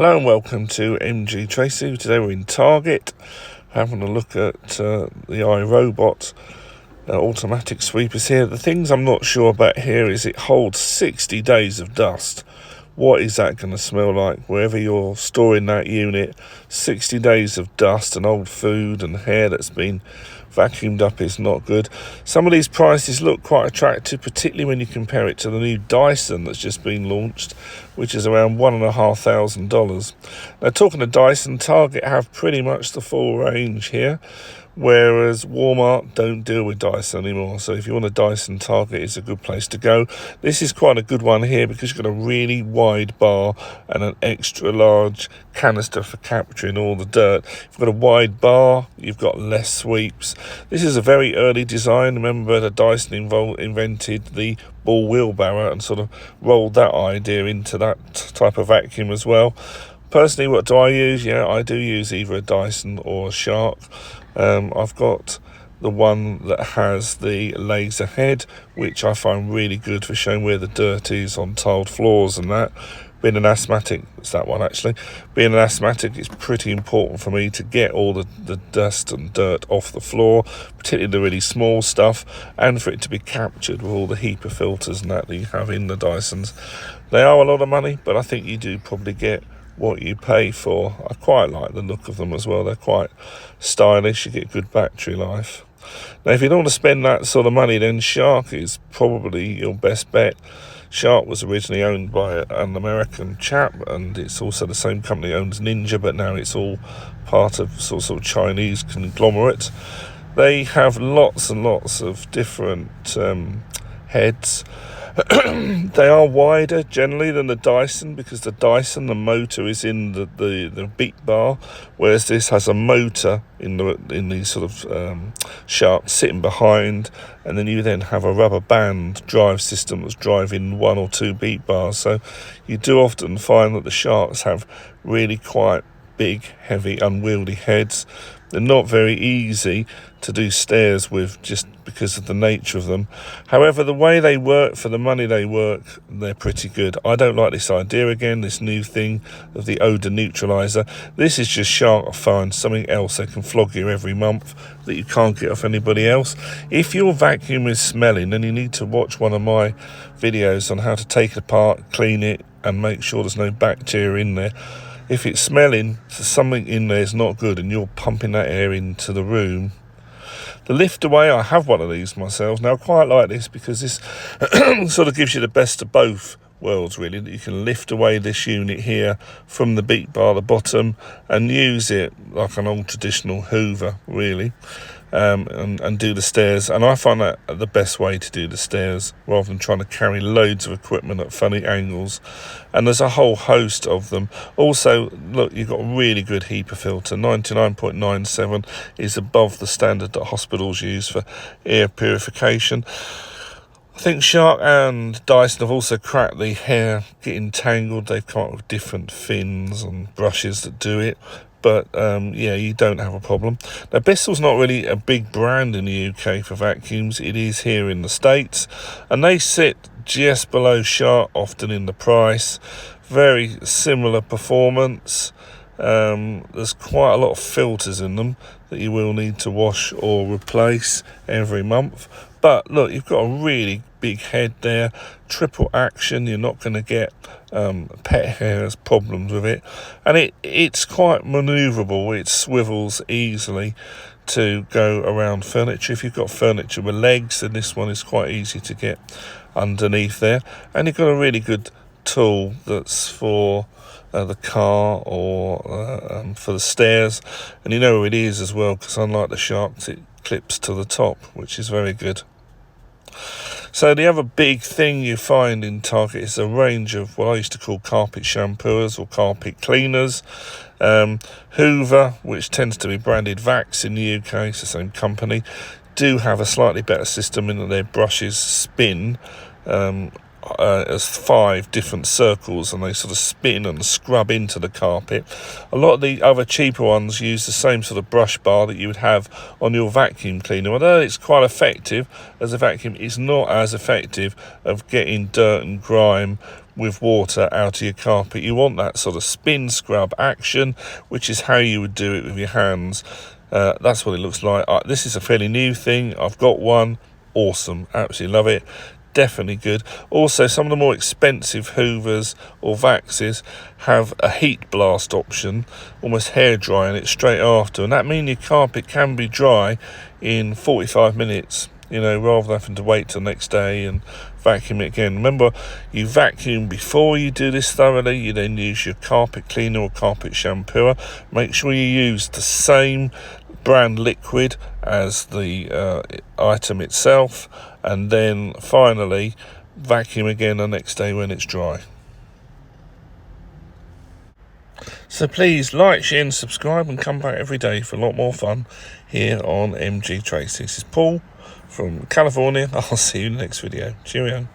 Hello and welcome to MG Tracy. Today we're in Target having a look at the iRobot automatic sweepers here. The things I'm not sure about here is it holds 60 days of dust. What is that going to smell like? Wherever you're storing that unit, 60 days of dust and old food and hair that's been vacuumed up is not good. Some of these prices look quite attractive, particularly when you compare it to the new Dyson that's just been launched, which is around $1,500. Now, talking of Dyson, Target have pretty much the full range here, whereas Walmart don't deal with Dyson anymore. So if you want a Dyson, Target is a good place to go. This is quite a good one here because you've got a really wide bar and an extra large canister for capturing all the dirt. If you've got a wide bar, you've got less sweeps. This is a very early design. Remember, the Dyson invented the ball wheelbarrow and sort of rolled that idea into that type of vacuum as well. Personally, what do I use? Yeah, I do use either a Dyson or a Shark. I've got the one that has the laser head, which I find really good for showing where the dirt is on tiled floors and that. Being an asthmatic, it's that one actually. Being an asthmatic, it's pretty important for me to get all the dust and dirt off the floor, particularly the really small stuff, and for it to be captured with all the HEPA filters and that you have in the Dysons. They are a lot of money, but I think you do probably get what you pay for. I quite like the look of them as well. They're quite stylish. You get good battery life. Now, if you don't want to spend that sort of money, then Shark is probably your best bet. Shark was originally owned by an American chap, and it's also the same company that owns Ninja, but now it's all part of sort of Chinese conglomerate. They have lots and lots of different heads. They are wider generally than the Dyson, because the Dyson, the motor is in the beat bar, whereas this has a motor in the sort of Shark sitting behind, and then you then have a rubber band drive system that's driving one or two beat bars. So you do often find that the Sharks have really quite big, heavy, unwieldy heads. They're not very easy to do stairs with just because of the nature of them. However, the way they work, for the money they work, they're pretty good. I don't like this idea again, this new thing of the odour neutraliser. This is just Shark find something else they can flog you every month that you can't get off anybody else. If your vacuum is smelling, then you need to watch one of my videos on how to take it apart, clean it, and make sure there's no bacteria in there. If it's smelling, something in there is not good and you're pumping that air into the room. The lift away, I have one of these myself. Now, I quite like this because this sort of gives you the best of both worlds, really. That you can lift away this unit here from the beat bar, the bottom, and use it like an old traditional Hoover, really. And do the stairs, and I find that the best way to do the stairs rather than trying to carry loads of equipment at funny angles. And there's a whole host of them. Also, look, you've got a really good HEPA filter. 99.97 is above the standard that hospitals use for air purification. I think Shark and Dyson have also cracked the hair getting tangled. They've come up with different fins and brushes that do it. But, yeah, you don't have a problem. Now, Bissell's not really a big brand in the UK for vacuums. It is here in the States. And they sit just below Shark, often in the price. Very similar performance. There's quite a lot of filters in them that you will need to wash or replace every month. But look, you've got a really big head there, triple action. You're not going to get pet hairs problems with it, and it's quite manoeuvrable. It swivels easily to go around furniture. If you've got furniture with legs, then this one is quite easy to get underneath there. And you've got a really good tool that's for the car or for the stairs, and you know where it is as well, because unlike the Sharks, it clips to the top, which is very good. So the other big thing you find in Target is a range of what I used to call carpet shampooers or carpet cleaners. Hoover, which tends to be branded Vax in the UK, it's the same company, do have a slightly better system in that their brushes spin as 5 different circles, and they sort of spin and scrub into the carpet. A lot of the other cheaper ones use the same sort of brush bar that you would have on your vacuum cleaner. Although it's quite effective as a vacuum, it's not as effective of getting dirt and grime with water out of your carpet. You want that sort of spin scrub action, which is how you would do it with your hands. That's what it looks like. This is a fairly new thing. I've got one. Awesome. Absolutely love it. Definitely good. Also, some of the more expensive Hoovers or Vaxes have a heat blast option, almost hair drying it straight after, and that means your carpet can be dry in 45 minutes, you know, rather than having to wait till next day and vacuum it again. Remember, you vacuum before you do this thoroughly. You then use your carpet cleaner or carpet shampooer. Make sure you use the same brand liquid as the item itself, and then finally vacuum again the next day when it's dry. So please like, share and subscribe, and come back every day for a lot more fun here on MG Tracy. This is Paul from California. I'll see you in the next video. Cheerio.